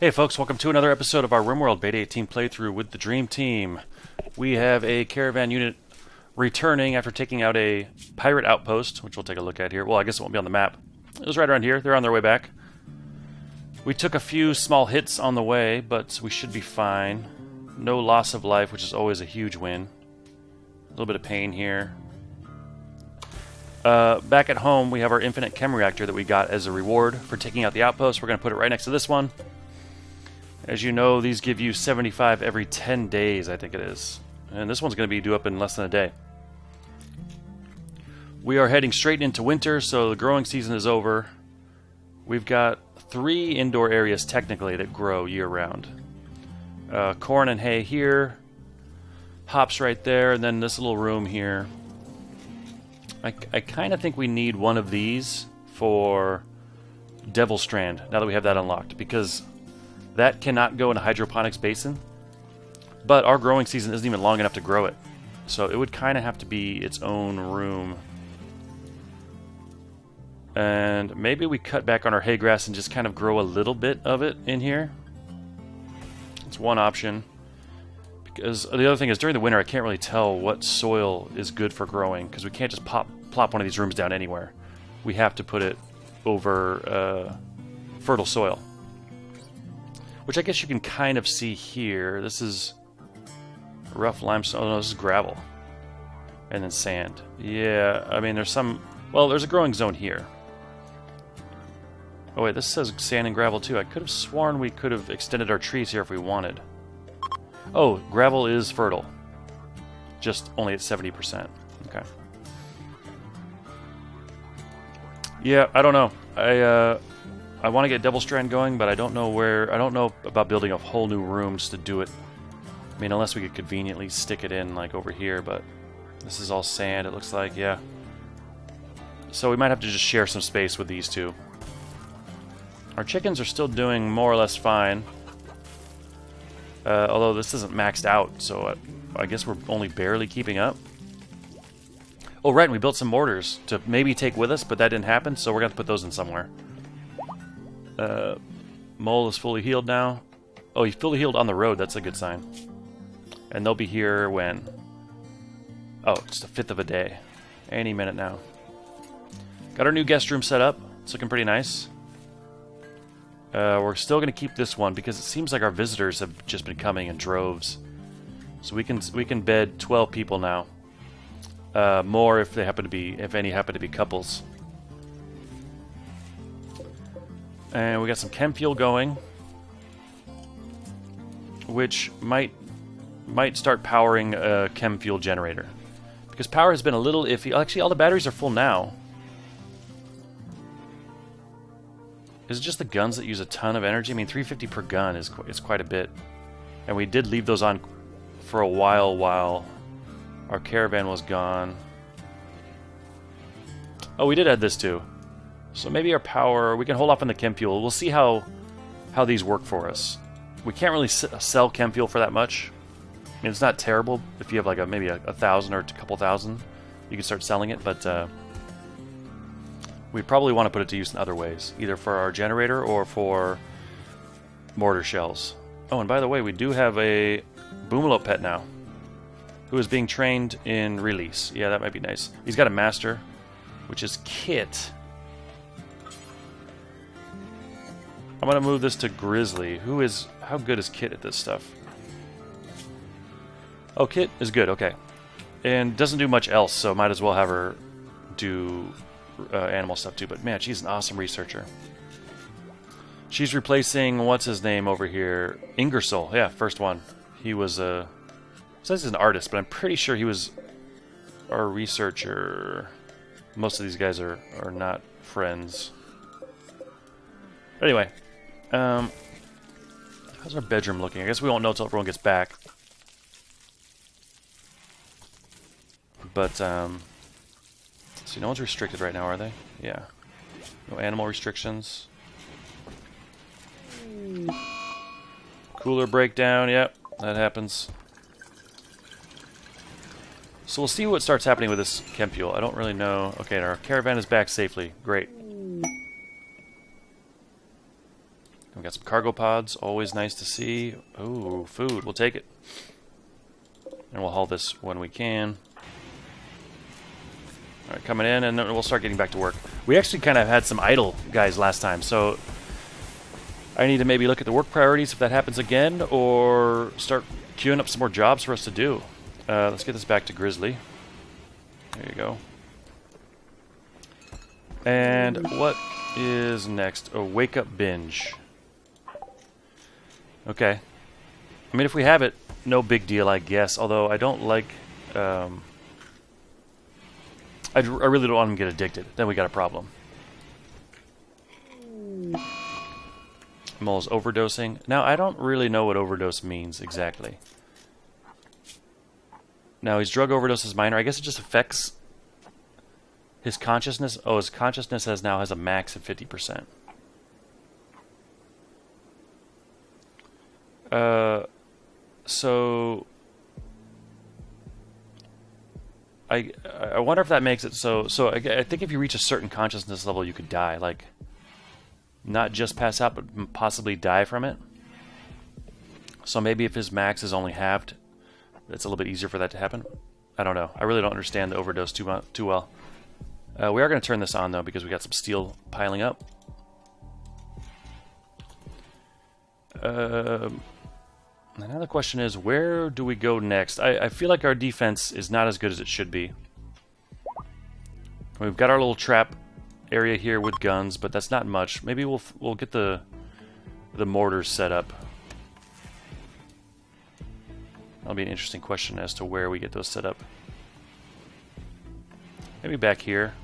Hey folks, welcome to another episode of our Rimworld Beta 18 playthrough with the Dream Team. We have a caravan unit returning after taking out a pirate outpost, which we'll take a look at here. Well, I guess it won't be on the map. It was right around here. They're on their way back. We took a few small hits on the way, but we should be fine. No loss of life, which is always a huge win. A little bit of pain here. Back at home, we have our infinite chem reactor that we got as a reward for taking out the outpost. We're going to put it right next to this one. As you know, these give you 75 every 10 days, I think it is. And this one's going to be due up in less than a day. We are heading straight into winter, so the growing season is over. We've got 3 indoor areas, technically, that grow year-round. Corn and hay here. Hops right there, and then this little room here. I kind of think we need one of these for Devil Strand, now that we have that unlocked, because that cannot go in a hydroponics basin, but our growing season isn't even long enough to grow it. So it would kind of have to be its own room. And maybe we cut back on our hay grass and just kind of grow a little bit of it in here. It's one option. Because the other thing is, during the winter I can't really tell what soil is good for growing, because we can't just plop one of these rooms down anywhere. We have to put it over fertile soil. Which I guess you can kind of see here. This is rough limestone. Oh no, this is gravel. And then sand. Yeah, I mean there's some... Well, there's a growing zone here. Oh wait, this says sand and gravel too. I could have sworn we could have extended our trees here if we wanted. Oh, gravel is fertile. Just only at 70%. Okay. Yeah, I don't know. I want to get Devil Strand going, but I don't know where... I don't know about building a whole new room just to do it. I mean, unless we could conveniently stick it in, like, over here, but... This is all sand, it looks like, yeah. So we might have to just share some space with these two. Our chickens are still doing more or less fine. Although this isn't maxed out, so I guess we're only barely keeping up. Oh, right, and we built some mortars to maybe take with us, but that didn't happen, so we're going to put those in somewhere. Mole is fully healed now. Oh, he's fully healed on the road. That's a good sign. And they'll be here when? Oh, it's a 5th of a day. Any minute now. Got our new guest room set up. It's looking pretty nice. We're still going to keep this one because it seems like our visitors have just been coming in droves. So we can bed 12 people now. More if they happen to be, if any happen to be couples. And we got some chem fuel going, which might start powering a chem fuel generator. Because power has been a little iffy. Actually, all the batteries are full now. Is it just the guns that use a ton of energy? I mean, 350 per gun is quite a bit. And we did leave those on for a while our caravan was gone. Oh, we did add this too. So maybe our power, we can hold off on the chem fuel. We'll see how these work for us. We can't really sell chem fuel for that much. I mean, it's not terrible if you have like maybe a 1,000 or a couple thousand. You can start selling it, but we probably want to put it to use in other ways, either for our generator or for mortar shells. Oh, and by the way, we do have a Boomalope pet now, who is being trained in release. Yeah, that might be nice. He's got a master, which is Kit. I'm going to move this to Grizzly. How good is Kit at this stuff? Oh, Kit is good, okay. And doesn't do much else, so might as well have her do animal stuff too. But man, she's an awesome researcher. She's replacing, what's his name over here? Ingersoll, yeah, first one. He was it says he's an artist, but I'm pretty sure he was our researcher. Most of these guys are not friends. Anyway, how's our bedroom looking? I guess we won't know until everyone gets back. But, see, no one's restricted right now, are they? Yeah. No animal restrictions. Cooler breakdown, yep, that happens. So we'll see what starts happening with this chem fuel. I don't really know. Okay, our caravan is back safely. Great. We got some cargo pods, always nice to see. Ooh, food, we'll take it. And we'll haul this when we can. Alright, coming in, and then we'll start getting back to work. We actually kind of had some idle guys last time, so I need to maybe look at the work priorities if that happens again, or start queuing up some more jobs for us to do. Let's get this back to Grizzly. There you go. And what is next? Oh, wake up binge. Okay. I mean, if we have it, no big deal, I guess. Although I don't like... I really don't want him to get addicted. Then we got a problem. Mole's overdosing. Now, I don't really know what overdose means exactly. Now, his drug overdose is minor. I guess it just affects his consciousness. Oh, his consciousness now has a max of 50%. So I wonder if that makes it so. So I think if you reach a certain consciousness level, you could die. Like, not just pass out, but possibly die from it. So maybe if his max is only halved, it's a little bit easier for that to happen. I don't know. I really don't understand the overdose too well. We are going to turn this on, though, because we got some steel piling up. Now the question is, where do we go next? I feel like our defense is not as good as it should be. We've got our little trap area here with guns, but that's not much. Maybe we'll get the mortars set up. That'll be an interesting question as to where we get those set up. Maybe back here.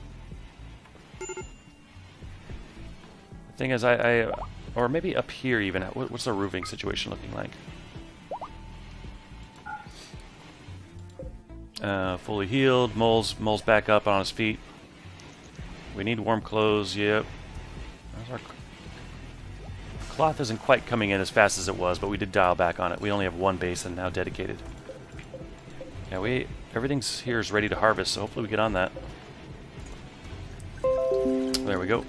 The thing is, or maybe up here even. What's the roofing situation looking like? Fully healed. Mole's back up on his feet. We need warm clothes. Yep. Our cloth isn't quite coming in as fast as it was, but we did dial back on it. We only have one basin now dedicated. Yeah, everything's here is ready to harvest, so hopefully we get on that. There we go.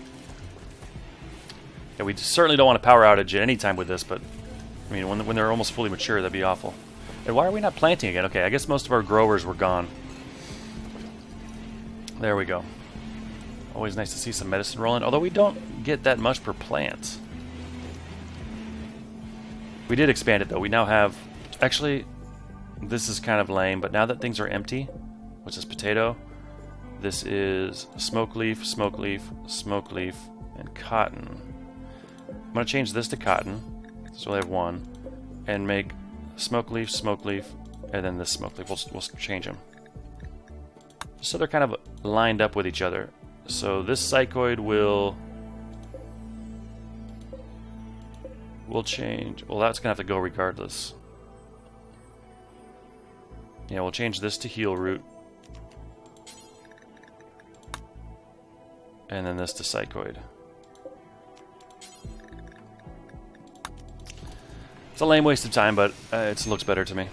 Yeah, we certainly don't want a power outage at any time with this, but I mean, when they're almost fully mature, that'd be awful. And why are we not planting again? Okay, I guess most of our growers were gone. There we go. Always nice to see some medicine rolling, although we don't get that much per plant. We did expand it, though. We now have... Actually, this is kind of lame, but now that things are empty, which is potato, this is smoke leaf, smoke leaf, smoke leaf, and cotton. I'm going to change this to cotton, so we have one, and make smoke leaf, and then this smoke leaf. We'll change them. So they're kind of lined up with each other. So this psychoid will change. Well, that's gonna have to go regardless. Yeah, we'll change this to heal root, and then this to psychoid. It's a lame waste of time, but it looks better to me.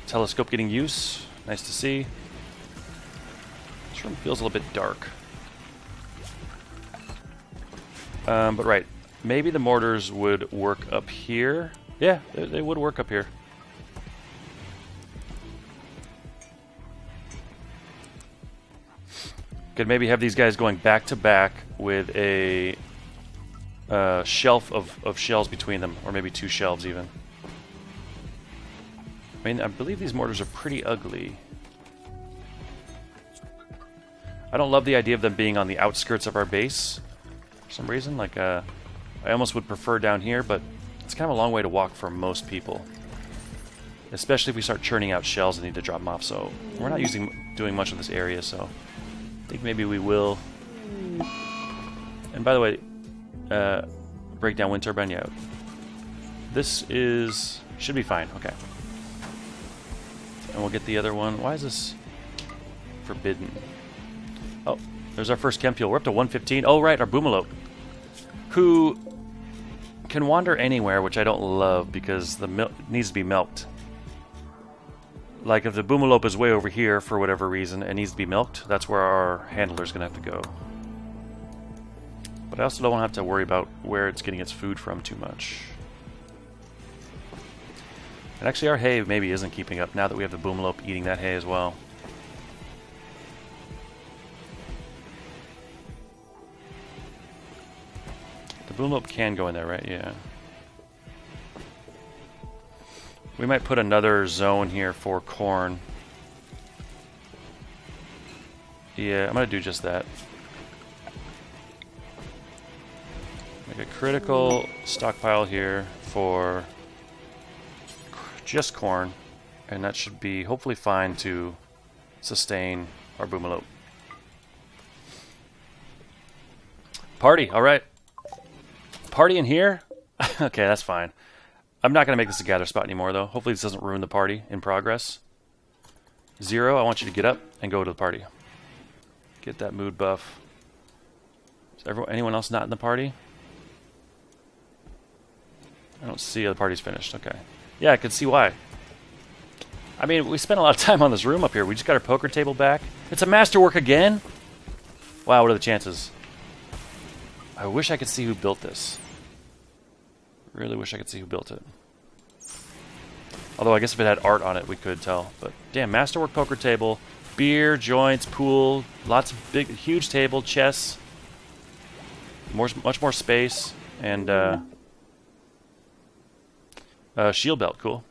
Telescope getting use. Nice to see. This room feels a little bit dark. But right. Maybe the mortars would work up here. Yeah, they would work up here. Could maybe have these guys going back to back with a shelf of shelves between them, or maybe two shelves even. I mean, I believe these mortars are pretty ugly. I don't love the idea of them being on the outskirts of our base for some reason. Like, I almost would prefer down here, but it's kind of a long way to walk for most people. Especially if we start churning out shells and need to drop them off. So we're not doing much of this area, so I think maybe we will. And by the way, breakdown wind turbine, yeah. This should be fine, okay. And we'll get the other one. Why is this forbidden? Oh, there's our first chem fuel. We're up to 115. Oh, right, our boomalope, who can wander anywhere, which I don't love because the milk needs to be milked. Like if the boomalope is way over here for whatever reason and needs to be milked, that's where our handler's going to have to go. But I also don't want to have to worry about where it's getting its food from too much. And actually our hay maybe isn't keeping up now that we have the boomalope eating that hay as well. The boomalope can go in there, right? Yeah. We might put another zone here for corn. Yeah, I'm going to do just that. Make a critical stockpile here for just corn. And that should be hopefully fine to sustain our boomalope. Party, alright. Party in here? Okay, that's fine. I'm not going to make this a gather spot anymore, though. Hopefully this doesn't ruin the party in progress. 0, I want you to get up and go to the party. Get that mood buff. Is anyone else not in the party? I don't see the party's finished. Okay. Yeah, I can see why. I mean, we spent a lot of time on this room up here. We just got our poker table back. It's a masterwork again? Wow, what are the chances? I wish I could see who built this. Really wish I could see who built it. Although I guess if it had art on it, we could tell. But damn, masterwork poker table, beer, joints, pool, lots of big, huge table, chess, much more space, and shield belt, cool.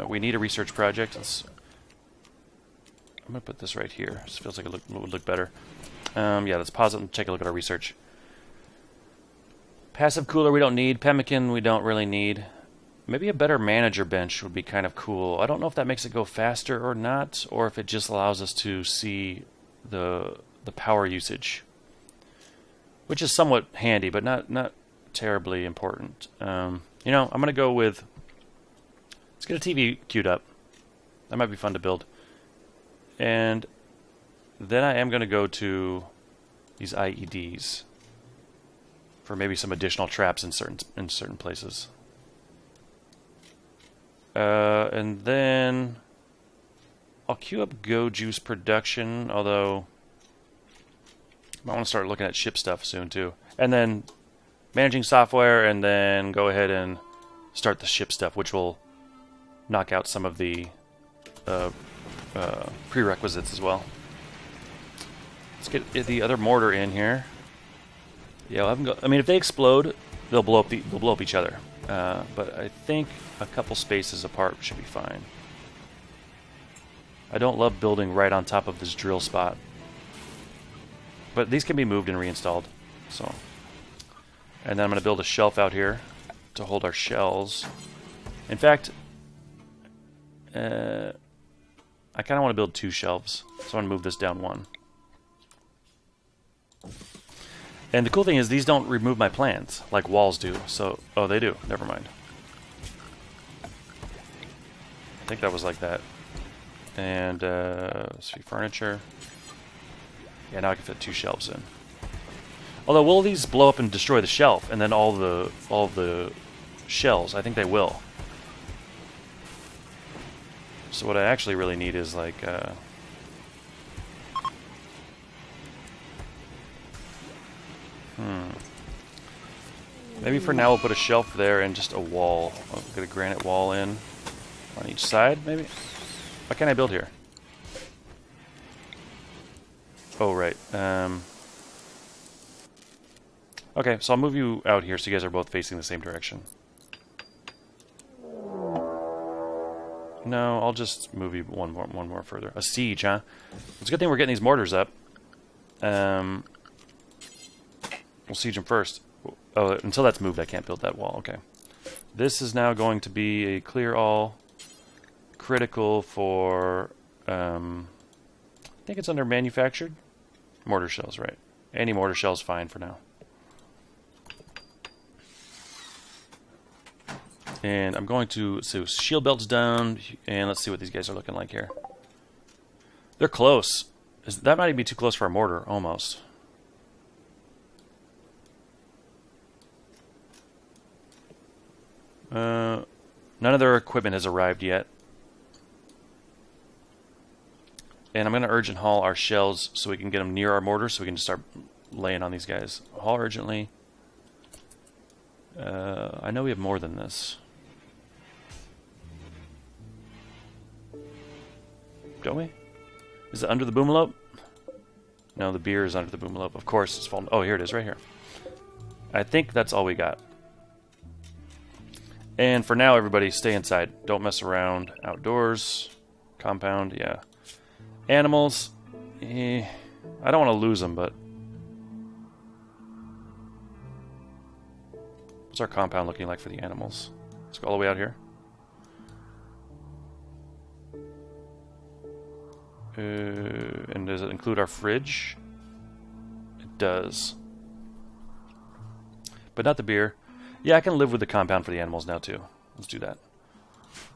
We need a research project. I'm gonna put this right here. This feels like it would look better. Yeah, let's pause it and take a look at our research. Passive cooler we don't need. Pemmican we don't really need. Maybe a better manager bench would be kind of cool. I don't know if that makes it go faster or not, or if it just allows us to see the power usage, which is somewhat handy, but not terribly important. You know, I'm gonna go with. Let's get a TV queued up. That might be fun to build. And then I am gonna go to these IEDs. For maybe some additional traps in certain places. And then I'll queue up Go Juice production, although I want to start looking at ship stuff soon too. And then managing software, and then go ahead and start the ship stuff, which will knock out some of the prerequisites as well. Let's get the other mortar in here. Yeah, we'll have them go. I mean, if they explode, they'll blow up each other. But I think a couple spaces apart should be fine. I don't love building right on top of this drill spot, but these can be moved and reinstalled. So, and then I'm going to build a shelf out here to hold our shells. In fact, I kind of want to build 2 shelves, so I'm going to move this down 1. And the cool thing is these don't remove my plans like walls do. So, oh, they do. Never mind. I think that was like that. And let's see, furniture. Yeah, now I can fit 2 shelves in. Although, will these blow up and destroy the shelf and then all the shells? I think they will. So what I actually really need is like. Maybe for now we'll put a shelf there and just a wall. I'll get a granite wall in on each side, maybe? What can I build here? Oh, right. Okay, so I'll move you out here so you guys are both facing the same direction. No, I'll just move you one more further. A siege, huh? It's a good thing we're getting these mortars up. We'll siege them first. Oh, until that's moved, I can't build that wall. Okay. This is now going to be a clear all critical for, I think it's under manufactured. Mortar shells, right. Any mortar shell's fine for now. And I'm going to, so shield belt's down, and let's see what these guys are looking like here. They're close. That might even be too close for a mortar, almost. None of their equipment has arrived yet. And I'm going to urgent haul our shells so we can get them near our mortars so we can just start laying on these guys. Haul urgently. I know we have more than this. Don't we? Is it under the boomalope? No, the beer is under the boomalope. Of course, it's fallen. Oh, here it is, right here. I think that's all we got. And for now, everybody, stay inside. Don't mess around. Outdoors. Compound, yeah. Animals. I don't want to lose them, but... What's our compound looking like for the animals? Let's go all the way out here. And does it include our fridge? It does. But not the beer. Yeah, I can live with the compound for the animals now too. Let's do that.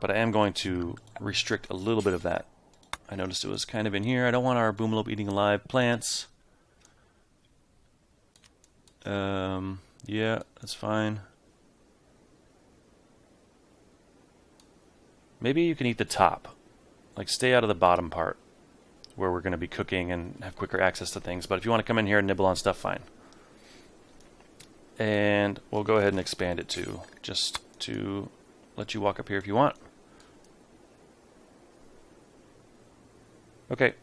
But I am going to restrict a little bit of that. I noticed it was kind of in here. I don't want our boomalope eating alive plants. Yeah, that's fine. Maybe you can eat the top. Like, stay out of the bottom part, where we're going to be cooking and have quicker access to things. But if you want to come in here and nibble on stuff, fine. And we'll go ahead and expand it too, just to let you walk up here if you want. Okay.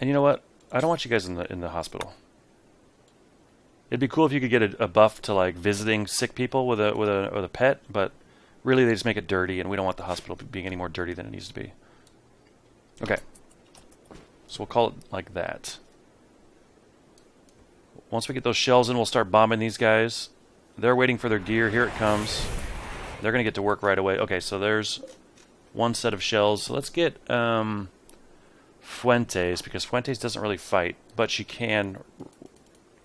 And you know what? I don't want you guys in the hospital. It'd be cool if you could get a buff to like visiting sick people with a pet, but really they just make it dirty, and we don't want the hospital being any more dirty than it needs to be. Okay. So we'll call it like that. Once we get those shells in, we'll start bombing these guys. They're waiting for their gear. Here it comes. They're going to get to work right away. Okay, so there's one set of shells. So let's get Fuentes, because Fuentes doesn't really fight, but she can...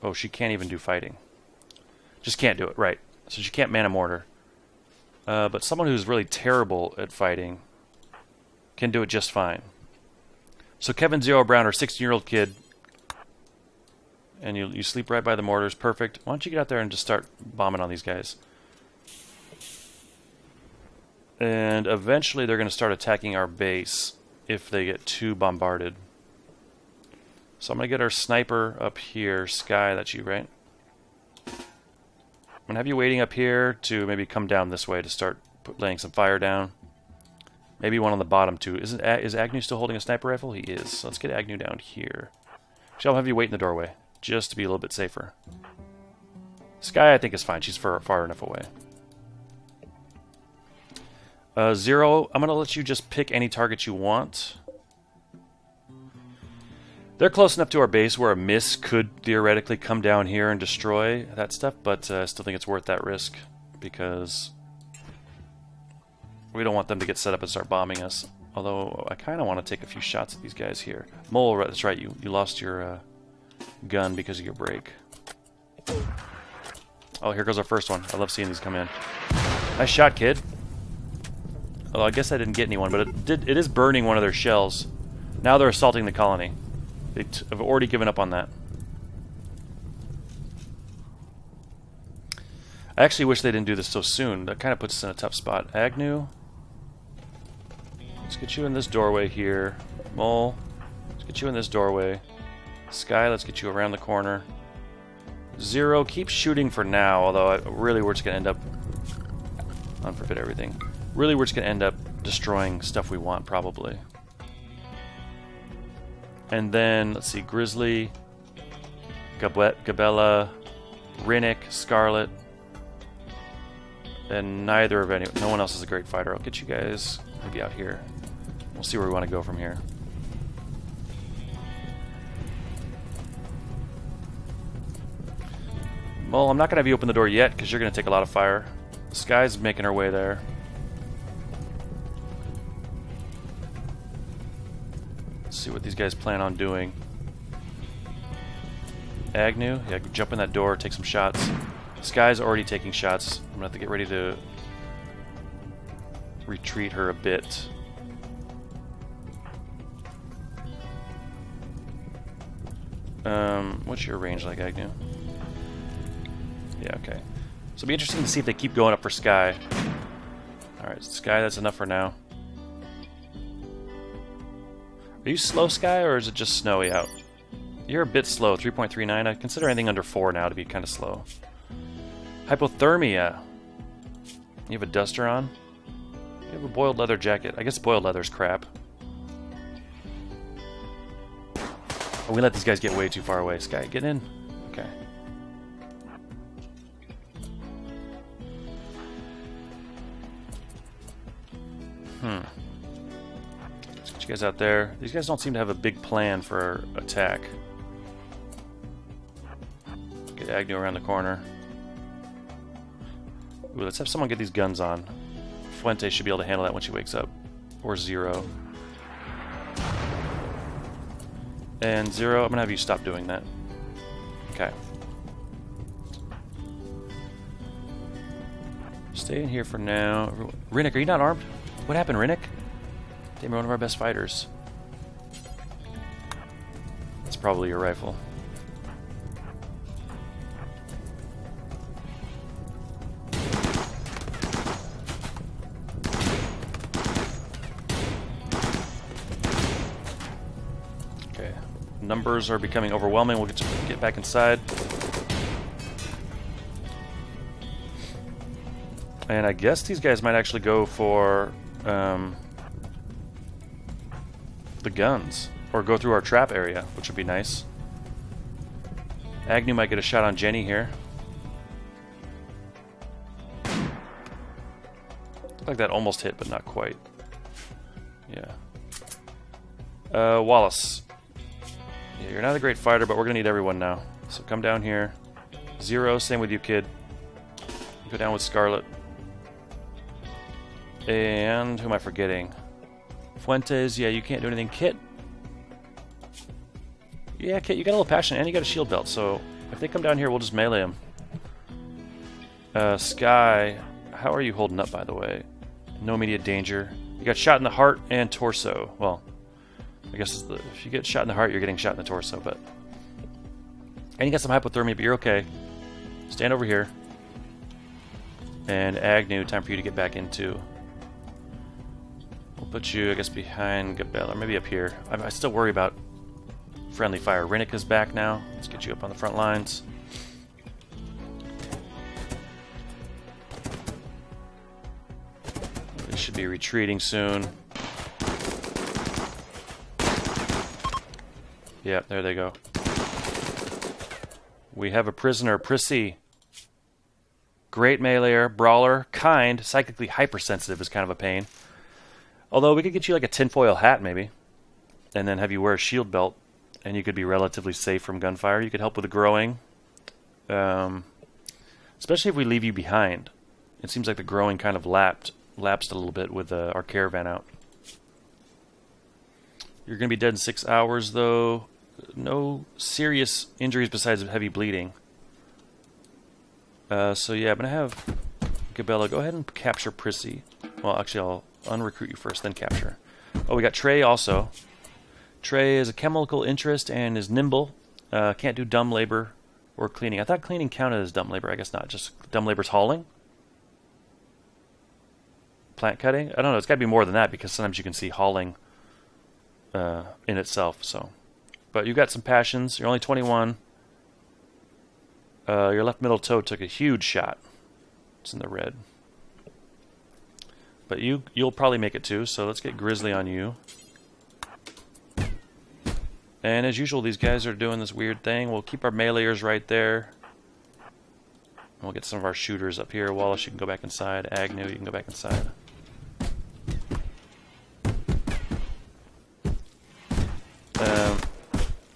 Oh, she can't even do fighting. Just can't do it, right. So she can't man a mortar. But someone who's really terrible at fighting can do it just fine. So Kevin Zero Brown, our 16-year-old kid, and you sleep right by the mortars. Perfect. Why don't you get out there and just start bombing on these guys? And eventually they're going to start attacking our base if they get too bombarded. So I'm going to get our sniper up here. Sky, that's you, right? I'm going to have you waiting up here to maybe come down this way to start laying some fire down. Maybe one on the bottom too. Is Agnew still holding a sniper rifle? He is. So let's get Agnew down here. Actually, I'll have you wait in the doorway, just to be a little bit safer. Sky, I think, is fine. She's far enough away. Zero, I'm going to let you just pick any target you want. They're close enough to our base where a miss could theoretically come down here and destroy that stuff, but I still think it's worth that risk, because we don't want them to get set up and start bombing us. Although, I kind of want to take a few shots at these guys here. Mole, that's right, you lost your gun because of your break. Oh, here goes our first one. I love seeing these come in. Nice shot, kid. Although I guess I didn't get anyone, but it is burning one of their shells. Now they're assaulting the colony. They have already given up on that. I actually wish they didn't do this so soon. That kind of puts us in a tough spot. Agnew, let's get you in this doorway here. Mole, let's get you in this doorway. Sky, let's get you around the corner. Zero, keep shooting for now, although really we're just going to end up... Unforbid everything. Really we're just going to end up destroying stuff we want, probably. And then, let's see, Grizzly, Gabella, Rinnick, Scarlet, and no one else is a great fighter. I'll get you guys maybe out here. We'll see where we want to go from here. Well, I'm not going to have you open the door yet because you're going to take a lot of fire. Sky's making her way there. Let's see what these guys plan on doing. Agnew, yeah, jump in that door, take some shots. Sky's already taking shots. I'm going to have to get ready to retreat her a bit. What's your range like, Agnew? Yeah, okay. So it'll be interesting to see if they keep going up for Sky. Alright, Sky, that's enough for now. Are you slow, Sky, or is it just snowy out? You're a bit slow, 3.39. I consider anything under 4 now to be kind of slow. Hypothermia. You have a duster on? You have a boiled leather jacket. I guess boiled leather's crap. Oh, we let these guys get way too far away. Sky, get in. Okay. Let's get you guys out there. These guys don't seem to have a big plan for attack. Get Agnew around the corner. Ooh, let's have someone get these guns on. Fuente should be able to handle that when she wakes up. Or Zero. And Zero, I'm going to have you stop doing that. Okay. Stay in here for now. Rinnick, are you not armed? What happened, Rinnick? Damn, you're one of our best fighters. That's probably your rifle. Okay. Numbers are becoming overwhelming. We'll get back inside. And I guess these guys might actually go for the guns. Or go through our trap area, which would be nice. Agnew might get a shot on Jenny here. Looked like that almost hit, but not quite. Yeah. Wallace. Yeah, you're not a great fighter, but we're going to need everyone now. So come down here. Zero, same with you, kid. Go down with Scarlet. And who am I forgetting? Fuentes, yeah, you can't do anything. Kit. Yeah, Kit, you got a little passion, and you got a shield belt, so if they come down here, we'll just melee them. Sky, how are you holding up, by the way? No immediate danger. You got shot in the heart and torso. Well, I guess if you get shot in the heart, you're getting shot in the torso, but... And you got some hypothermia, but you're okay. Stand over here. And Agnew, time for you to get back into... We'll put you, I guess, behind Gabella, or maybe up here. I still worry about friendly fire. Rinnick is back now. Let's get you up on the front lines. They should be retreating soon. Yeah, there they go. We have a prisoner, Prissy. Great meleeer, brawler, kind, psychically hypersensitive is kind of a pain. Although we could get you like a tinfoil hat maybe, and then have you wear a shield belt, and you could be relatively safe from gunfire. You could help with the growing, especially if we leave you behind. It seems like the growing kind of lapsed a little bit with our caravan out. You're going to be dead in 6 hours though. No serious injuries besides heavy bleeding. So yeah, I'm going to have Gabella go ahead and capture Prissy. Well, actually, I'll unrecruit you first, then capture. Oh, we got Trey also. Trey is a chemical interest and is nimble. Can't do dumb labor or cleaning. I thought cleaning counted as dumb labor. I guess not. Just dumb labor's hauling? Plant cutting? I don't know. It's got to be more than that because sometimes you can see hauling in itself. So, but you've got some passions. You're only 21. Your left middle toe took a huge shot. It's in the red. But you'll probably make it too, so let's get Grizzly on you. And as usual, these guys are doing this weird thing. We'll keep our meleeers right there. We'll get some of our shooters up here. Wallace, you can go back inside. Agnew, you can go back inside.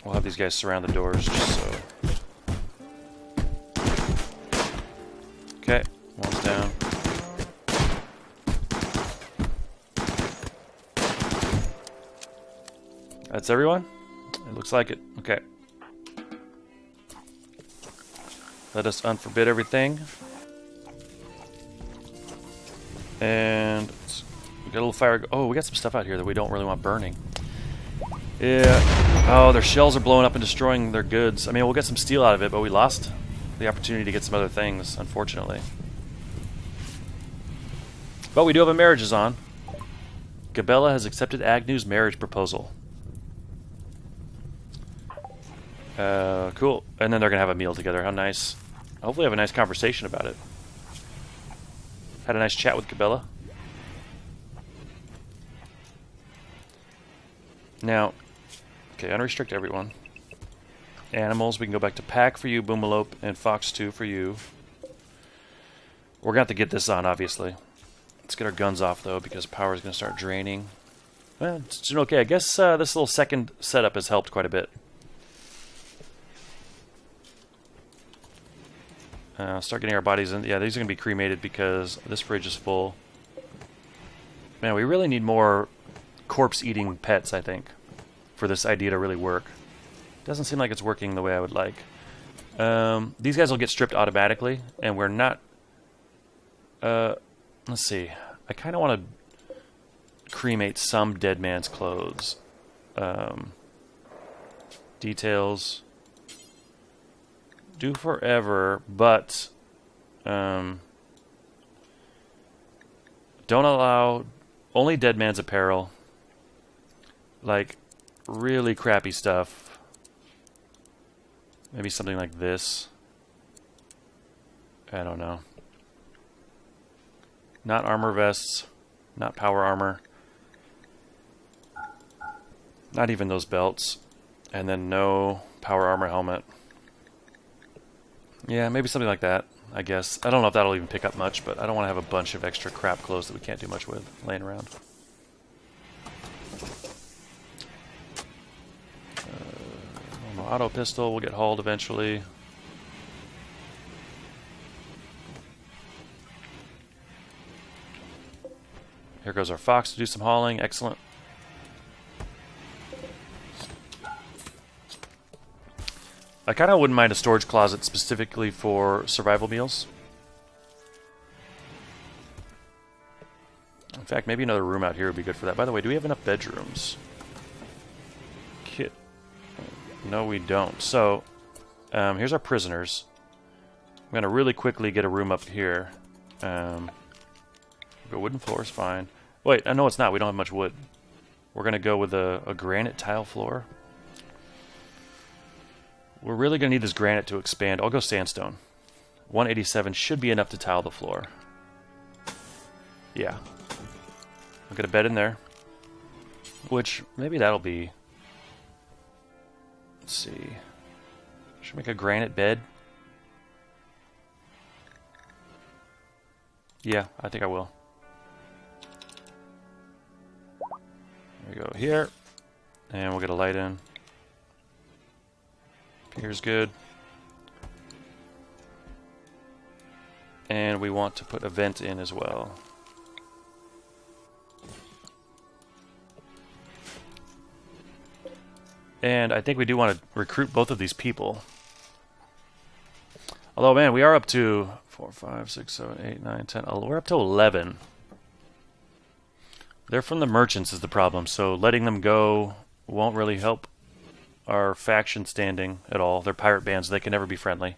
We'll have these guys surround the doors just so. Okay, one's down. That's everyone? It looks like it. Okay. Let us unforbid everything. And we got a little fire. Oh, we got some stuff out here that we don't really want burning. Yeah. Oh, their shells are blowing up and destroying their goods. I mean, we'll get some steel out of it, but we lost the opportunity to get some other things, unfortunately. But we do have a marriages on. Gabella has accepted Agnew's marriage proposal. Cool. And then they're going to have a meal together. How nice. Hopefully have a nice conversation about it. Had a nice chat with Cabela. Now, okay, unrestrict everyone. Animals, we can go back to Pack for you, Boomalope, and Fox 2 for you. We're going to have to get this on, obviously. Let's get our guns off, though, because power is going to start draining. Well, it's doing okay. I guess this little second setup has helped quite a bit. Start getting our bodies in. Yeah, these are going to be cremated because this fridge is full. Man, we really need more corpse-eating pets, I think, for this idea to really work. Doesn't seem like it's working the way I would like. These guys will get stripped automatically, and we're not... let's see. I kind of want to cremate some dead man's clothes. Details. Do forever, but don't allow only dead man's apparel. Like really crappy stuff. Maybe something like this. I don't know. Not armor vests, not power armor. Not even those belts. And then no power armor helmet. Yeah, maybe something like that, I guess. I don't know if that'll even pick up much, but I don't want to have a bunch of extra crap clothes that we can't do much with laying around. Auto pistol will get hauled eventually. Here goes our Fox to do some hauling. Excellent. I kind of wouldn't mind a storage closet specifically for survival meals. In fact, maybe another room out here would be good for that. By the way, do we have enough bedrooms? Kit. No, we don't. So, here's our prisoners. I'm going to really quickly get a room up here. Go wooden floor is fine. Wait, no, it's not. We don't have much wood. We're going to go with a granite tile floor. We're really going to need this granite to expand. I'll go sandstone. 187 should be enough to tile the floor. Yeah. I'll get a bed in there. Which, maybe that'll be... Let's see. Should make a granite bed. Yeah, I think I will. There we go here. And we'll get a light in. Here's good. And we want to put a vent in as well. And I think we do want to recruit both of these people. Although, man, we are up to 4, 5, 6, 7, 8, 9, 10. We're up to 11. They're from the merchants is the problem, so letting them go won't really help our faction standing at all. They're pirate bands. They can never be friendly.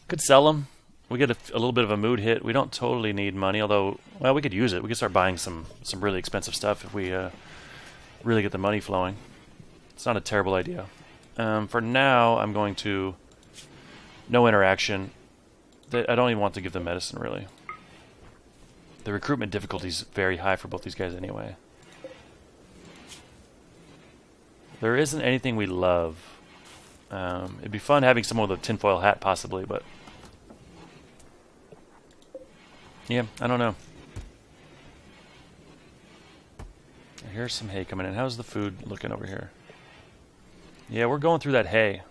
Could sell them. We get a little bit of a mood hit. We don't totally need money, although, well, we could use it. We could start buying some really expensive stuff if we really get the money flowing. It's not a terrible idea. For now, I'm going to... No interaction. I don't even want to give them medicine, really. The recruitment difficulty is very high for both these guys anyway. There isn't anything we love. It'd be fun having someone with a tinfoil hat, possibly, but... Yeah, I don't know. Here's some hay coming in. How's the food looking over here? Yeah, we're going through that hay.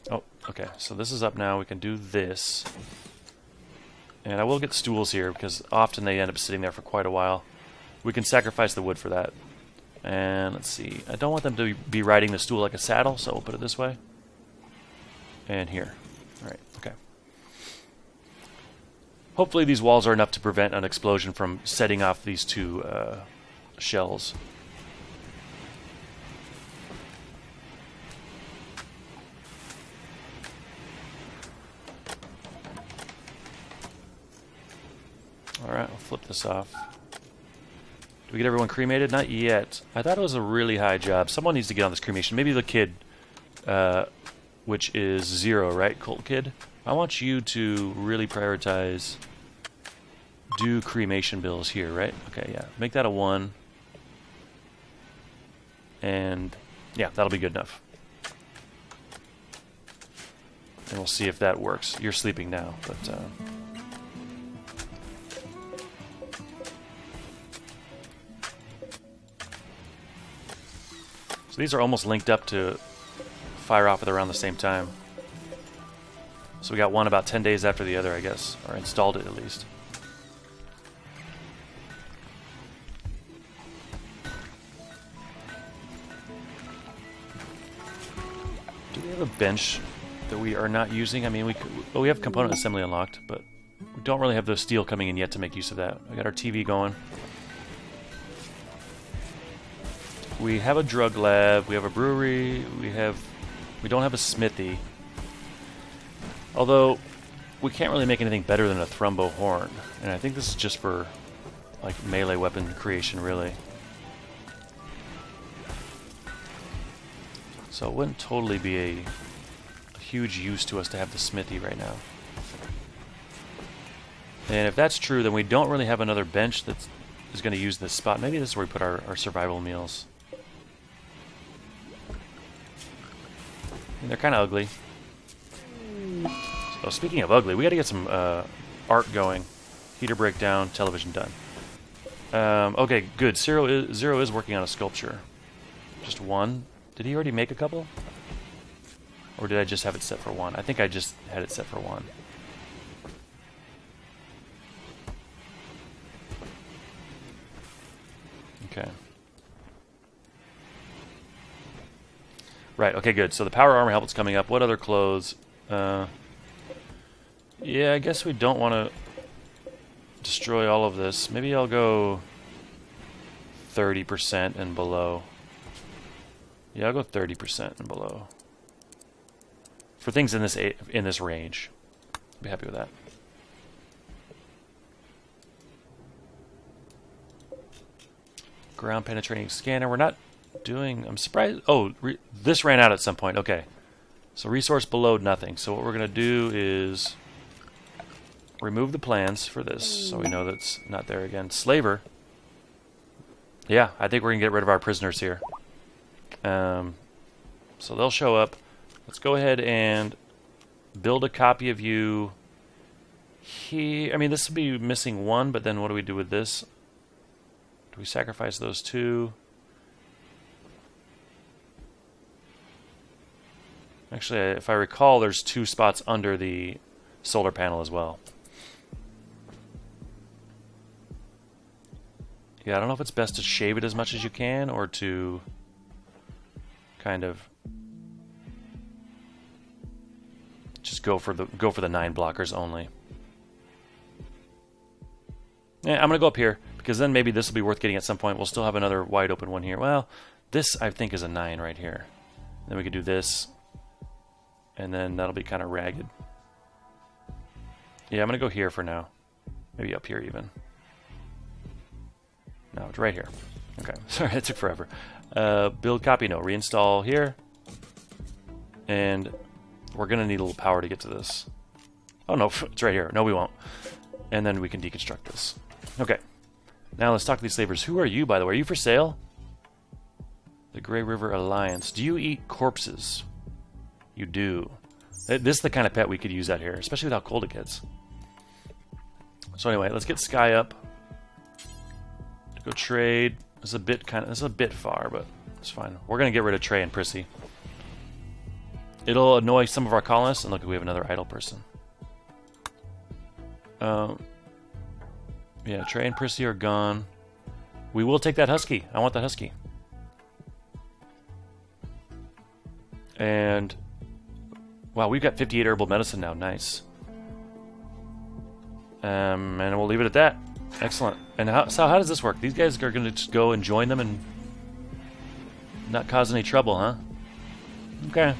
Oh, okay. So this is up now. We can do this. And I will get stools here, because often they end up sitting there for quite a while. We can sacrifice the wood for that. And let's see. I don't want them to be riding the stool like a saddle, so we'll put it this way. And here. Alright, okay. Hopefully these walls are enough to prevent an explosion from setting off these two shells. Alright, I'll flip this off. we get everyone cremated? Not yet. I thought it was a really high job. Someone needs to get on this cremation. Maybe the kid, which is 0, right? Cult kid? I want you to really prioritize do cremation bills here, right? Okay, yeah. Make that a 1. And yeah, that'll be good enough. And we'll see if that works. You're sleeping now, but so these are almost linked up to fire off at around the same time. So we got one about 10 days after the other, I guess, or installed it at least. Do we have a bench that we are not using? I mean, we have component assembly unlocked, but we don't really have the steel coming in yet to make use of that. We got our TV going. We have a drug lab, we have a brewery, we don't have a smithy. Although, we can't really make anything better than a thrumbo horn. And I think this is just for, like, melee weapon creation, really. So it wouldn't totally be a huge use to us to have the smithy right now. And if that's true, then we don't really have another bench that is going to use this spot. Maybe this is where we put our survival meals. And they're kind of ugly. So speaking of ugly, we got to get some art going. Heater breakdown, television done. Okay, good. Zero is working on a sculpture. Just 1. Did he already make a couple? Or did I just have it set for 1? I think I just had it set for 1. Okay. Right, okay, good. So the power armor helmet's coming up. What other clothes? Yeah, I guess we don't want to destroy all of this. Maybe I'll go 30% and below. Yeah, I'll go 30% and below. For things in this range. I'll be happy with that. Ground penetrating scanner. We're not doing... I'm surprised... Oh, this ran out at some point. Okay. So resource below, nothing. So what we're going to do is remove the plans for this so we know that's not there again. Slaver. Yeah, I think we're going to get rid of our prisoners here. So they'll show up. Let's go ahead and build a copy of you here. I mean, this will be missing 1, but then what do we do with this? Do we sacrifice those 2? Actually, if I recall, there's 2 spots under the solar panel as well. Yeah, I don't know if it's best to shave it as much as you can or to kind of just go for the 9 blockers only. Yeah, I'm gonna go up here because then maybe this will be worth getting at some point. We'll still have another wide open one here. Well, this I think is a 9 right here. Then we could do this, and then that'll be kind of ragged. Yeah, I'm gonna go here for now. Maybe up here even. No, it's right here. Okay, sorry, it took forever. Build copy, no. Reinstall here. And we're going to need a little power to get to this. Oh, no, it's right here. No, we won't. And then we can deconstruct this. Okay. Now let's talk to these slavers. Who are you, by the way? Are you for sale? The Grey River Alliance. Do you eat corpses? You do. This is the kind of pet we could use out here, especially with how cold it gets. So anyway, let's get Sky up. Go trade. This is a bit far, but it's fine. We're gonna get rid of Trey and Prissy. It'll annoy some of our colonists, and look, we have another idle person. Yeah, Trey and Prissy are gone. We will take that husky. I want that husky. And wow, we've got 58 herbal medicine now. Nice. And we'll leave it at that. Excellent. And so how does this work? These guys are going to just go and join them and not cause any trouble, huh? Okay.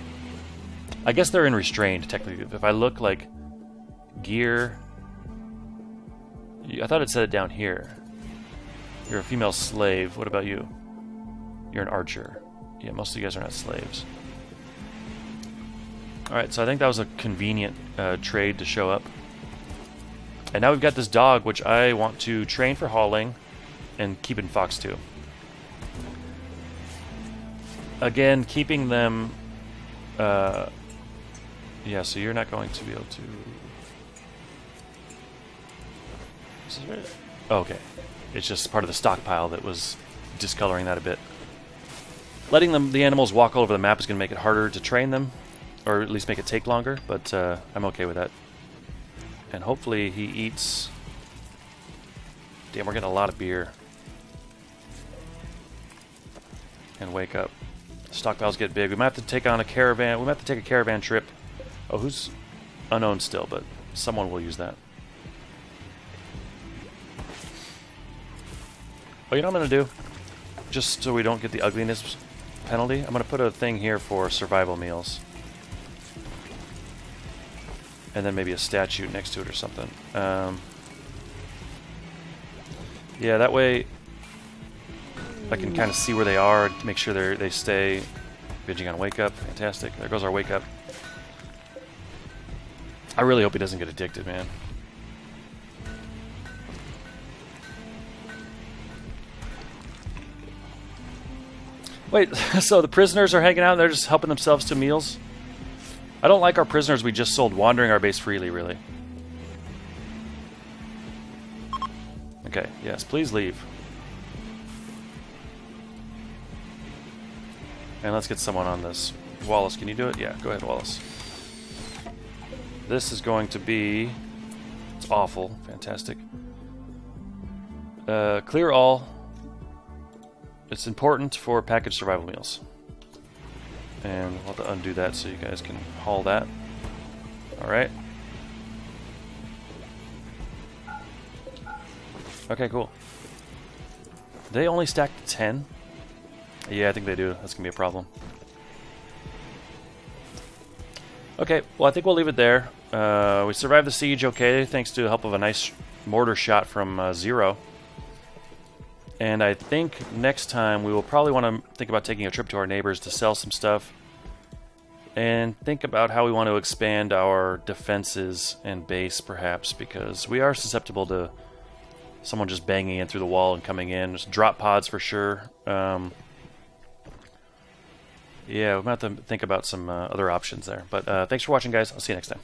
I guess they're in restrained, technically. If I look like gear... I thought it said it down here. You're a female slave. What about you? You're an archer. Yeah, most of you guys are not slaves. Alright, so I think that was a convenient trade to show up. And now we've got this dog, which I want to train for hauling and keep in Fox 2. Again, keeping them... yeah, so you're not going to be able to... Is this right? Oh, okay. It's just part of the stockpile that was discoloring that a bit. Letting the animals walk all over the map is going to make it harder to train them, or at least make it take longer, but I'm okay with that. And hopefully he eats... Damn, we're getting a lot of beer. And wake up. Stockpiles get big. We might have to take on a caravan. We might have to take a caravan trip. Oh, who's unknown still, but someone will use that. Oh, you know what I'm going to do? Just so we don't get the ugliness penalty, I'm going to put a thing here for survival meals. And then maybe a statue next to it or something. Yeah, that way I can kind of see where they are, make sure they stay. Binging on wake up, fantastic. There goes our wake up. I really hope he doesn't get addicted, man. Wait, so the prisoners are hanging out and they're just helping themselves to meals? I don't like our prisoners we just sold wandering our base freely, really. Okay, yes, please leave. And let's get someone on this. Wallace, can you do it? Yeah, go ahead, Wallace. This is going to be... It's awful. Fantastic. Clear all. It's important for packaged survival meals. And we'll have to undo that so you guys can haul that. Alright. Okay, cool. They only stacked 10? Yeah, I think they do. That's going to be a problem. Okay, well, I think we'll leave it there. We survived the siege okay, thanks to the help of a nice mortar shot from Zero. And I think next time we will probably want to think about taking a trip to our neighbors to sell some stuff. And think about how we want to expand our defenses and base, perhaps, because we are susceptible to someone just banging in through the wall and coming in. Just drop pods for sure. Yeah, we might have to think about some other options there. But thanks for watching, guys. I'll see you next time.